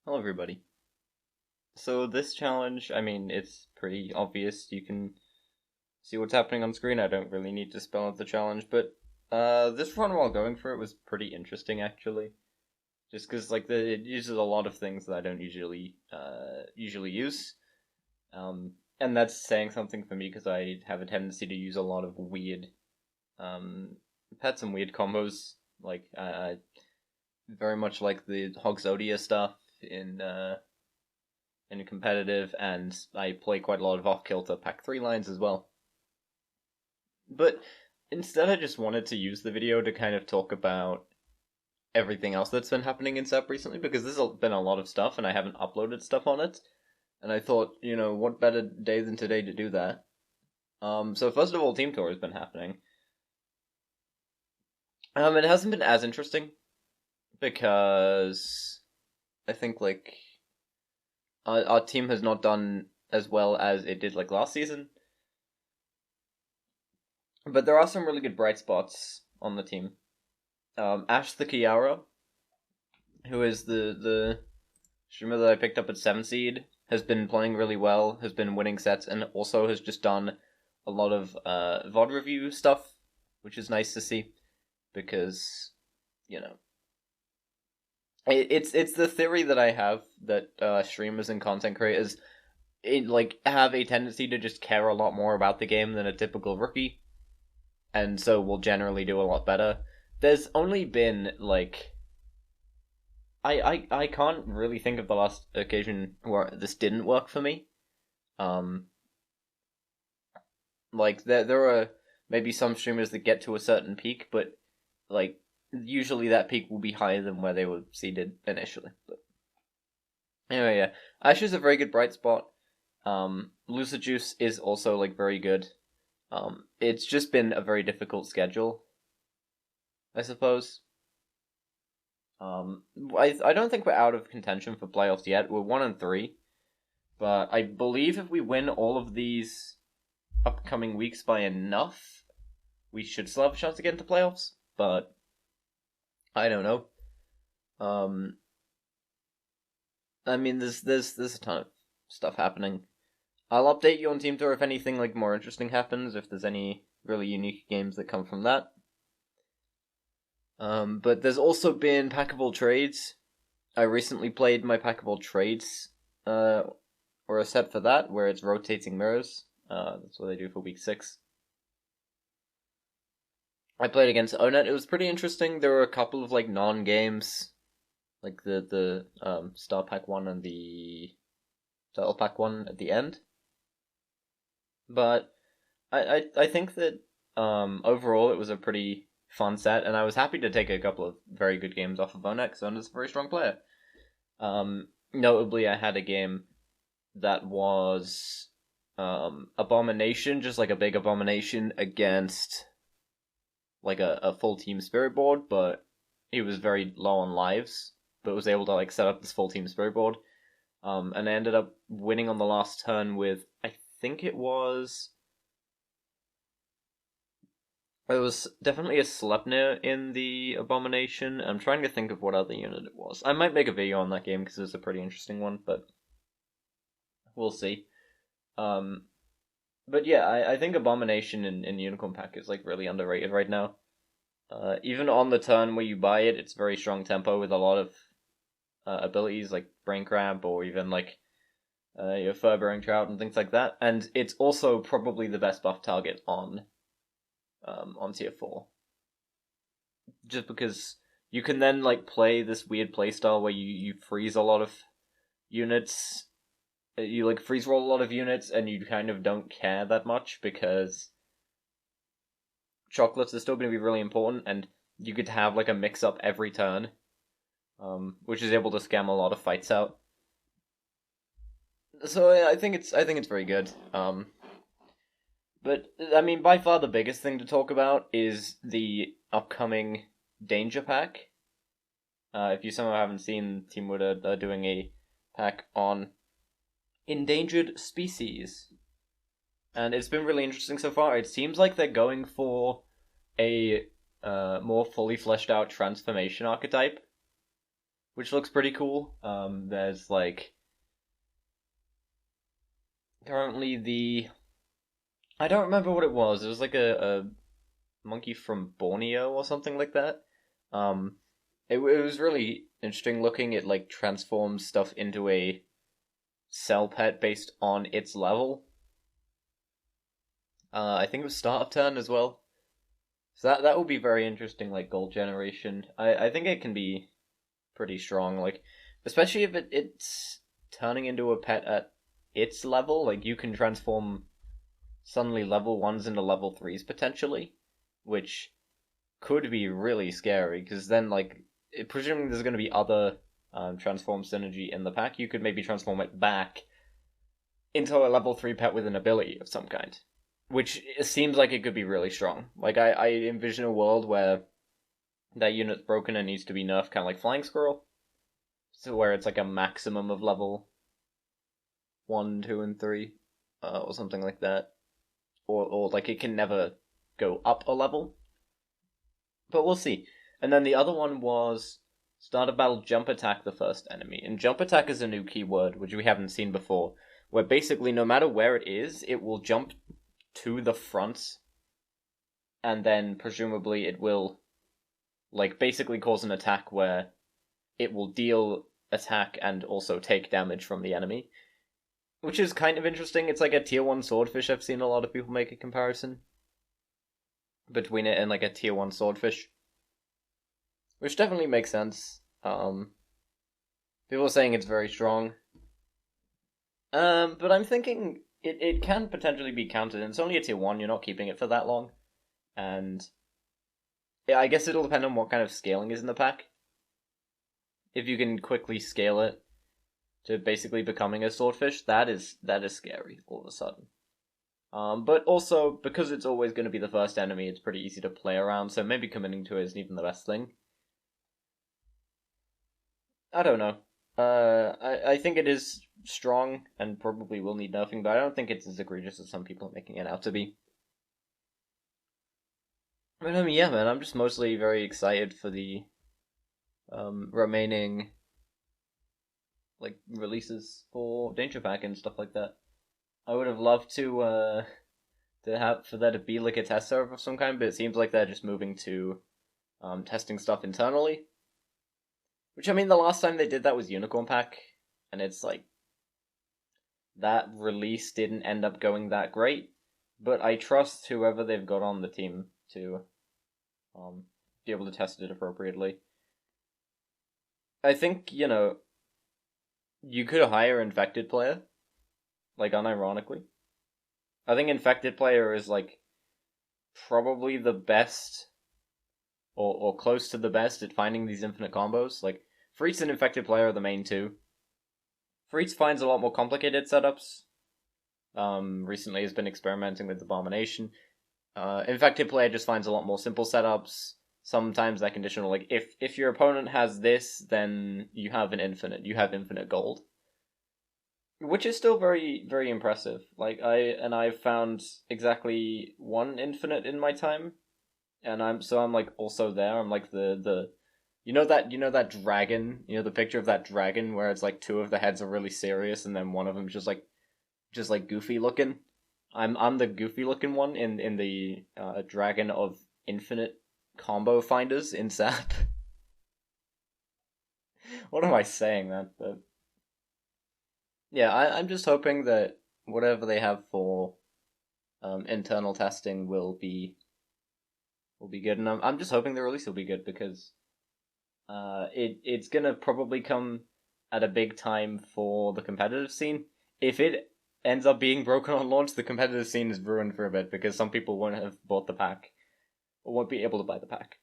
Hello, everybody. So this challenge, I mean, it's pretty obvious. You can see what's happening on screen. I don't really need to spell out the challenge, but this run while going for it was pretty interesting actually. Just because it uses a lot of things that I don't usually use. And that's saying something for me because I have a tendency to use a lot of weird pets and weird combos. Very much like the Hogzodia stuff in competitive, and I play quite a lot of off kilter pack 3 lines as well. But instead, I just wanted to use the video to kind of talk about everything else that's been happening in SEP recently, because there's been a lot of stuff, and I haven't uploaded stuff on it. And I thought, what better day than today to do that? So first of all, Team Tour has been happening. It hasn't been as interesting because I think our team has not done as well as it did last season. But there are some really good bright spots on the team. Ash the Kiara, who is the streamer that I picked up at 7 seed, has been playing really well, has been winning sets, and also has just done a lot of VOD review stuff, which is nice to see, because, it's the theory that I have that streamers and content creators have a tendency to just care a lot more about the game than a typical rookie, and so will generally do a lot better. There's only been I can't really think of the last occasion where this didn't work for me. Um, there are maybe some streamers that get to a certain peak, but usually that peak will be higher than where they were seeded initially. But anyway, yeah, Ash is a very good bright spot. Lucijuice is also very good. It's just been a very difficult schedule, I suppose. I don't think we're out of contention for playoffs yet. We're 1-3, but I believe if we win all of these upcoming weeks by enough, we should still have a chance to get into playoffs. But I don't know. I mean, there's a ton of stuff happening. I'll update you on Team Tour if anything more interesting happens. If there's any really unique games that come from that. But there's also been packable trades. I recently played my packable trades, or a set for that, where it's rotating mirrors. That's what I do for week 6. I played against Onet. It was pretty interesting. There were a couple of non-games, like the Star Pack one and the Turtle Pack one at the end. But I think that overall it was a pretty fun set, and I was happy to take a couple of very good games off of Onet, because Onet's a very strong player. Notably, I had a game that was Abomination, just a big Abomination against a full team Spirit board, but he was very low on lives, but was able to set up this full team Spirit board. And I ended up winning on the last turn with, I think it was definitely a Sleipnir in the Abomination. I'm trying to think of what other unit it was. I might make a video on that game because it's a pretty interesting one, but we'll see. But yeah, I think Abomination in Unicorn Pack is really underrated right now. Even on the turn where you buy it, it's very strong tempo with a lot of abilities like Brain Cramp or even your Fur-bearing Trout and things like that. And it's also probably the best buff target on tier 4. Just because you can then play this weird playstyle where you freeze a lot of units. You freeze roll a lot of units and you kind of don't care that much because chocolates are still going to be really important, and you could have a mix up every turn, which is able to scam a lot of fights out. So I think it's very good. But I mean, by far the biggest thing to talk about is the upcoming Danger Pack. If you somehow haven't seen, Team Wood are doing a pack on endangered species, and it's been really interesting so far. It seems like they're going for a more fully fleshed out transformation archetype, which looks pretty cool. There's like currently the I don't remember what it was. It was like a monkey from Borneo or something like that. It was really interesting looking. It like transforms stuff into a cell pet based on its level. I think it was start of turn as well. So that will be very interesting, like gold generation. I think it can be pretty strong, like especially if it's turning into a pet at its level. Like you can transform suddenly level ones into level threes potentially, which could be really scary because then like presuming there's going to be other transform synergy in the pack, you could maybe transform it back into a level 3 pet with an ability of some kind, which seems like it could be really strong. Like I envision a world where that unit's broken and needs to be nerfed, kind of like Flying Squirrel, so where it's like a maximum of level 1, 2, and 3, or something like that, or like it can never go up a level. But we'll see. And then the other one was start of battle, jump attack the first enemy. And jump attack is a new keyword, which we haven't seen before, where basically no matter where it is, it will jump to the front, and then presumably it will, like, basically cause an attack where it will deal attack and also take damage from the enemy. Which is kind of interesting. It's like a tier 1 swordfish. I've seen a lot of people make a comparison between it and like a tier 1 swordfish. Which definitely makes sense. People are saying it's very strong. But I'm thinking it can potentially be counted. And it's only a tier 1, you're not keeping it for that long. And yeah, I guess it'll depend on what kind of scaling is in the pack. If you can quickly scale it to basically becoming a swordfish, that is scary all of a sudden. But also, because it's always going to be the first enemy, it's pretty easy to play around, so maybe committing to it isn't even the best thing. I don't know. I think it is strong and probably will need nerfing, but I don't think it's as egregious as some people are making it out to be. But yeah, man, I'm just mostly very excited for the remaining like releases for Danger Pack and stuff like that. I would have loved to have for there to be like a test server of some kind, but it seems like they're just moving to testing stuff internally. Which I mean, the last time they did that was Unicorn Pack, and it's like that release didn't end up going that great. But I trust whoever they've got on the team to be able to test it appropriately. I think you could hire Infected Player, like unironically. I think Infected Player is like probably the best or close to the best at finding these infinite combos. Like Freets and Infected Player are the main two. Freets finds a lot more complicated setups. Recently has been experimenting with Abomination. Infected Player just finds a lot more simple setups. Sometimes that conditional, like if your opponent has this, then you have infinite gold, which is still very very impressive. Like I've found exactly one infinite in my time, and I'm like also there. I'm like the that dragon, the picture of that dragon where it's like two of the heads are really serious and then one of them just like goofy looking. I'm the goofy looking one in the dragon of infinite combo finders in SAP. What am I saying, man? But yeah, I'm just hoping that whatever they have for internal testing will be good, and I'm just hoping the release will be good because it's gonna probably come at a big time for the competitive scene. If it ends up being broken on launch, the competitive scene is ruined for a bit because some people won't have bought the pack or won't be able to buy the pack.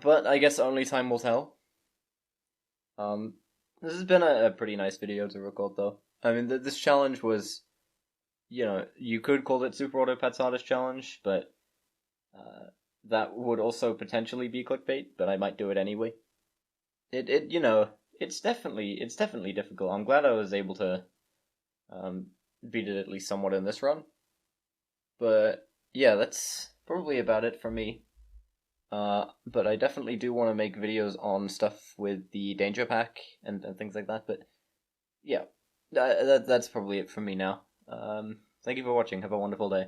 But I guess only time will tell. This has been a pretty nice video to record, though. I mean, this challenge was, you could call it Super Auto Pets Artist Challenge, but that would also potentially be clickbait. But I might do it anyway. It's definitely difficult. I'm glad I was able to beat it at least somewhat in this run. But yeah, that's probably about it for me. But I definitely do want to make videos on stuff with the danger pack and things like that. But yeah, that's probably it from me now. Thank you for watching. Have a wonderful day.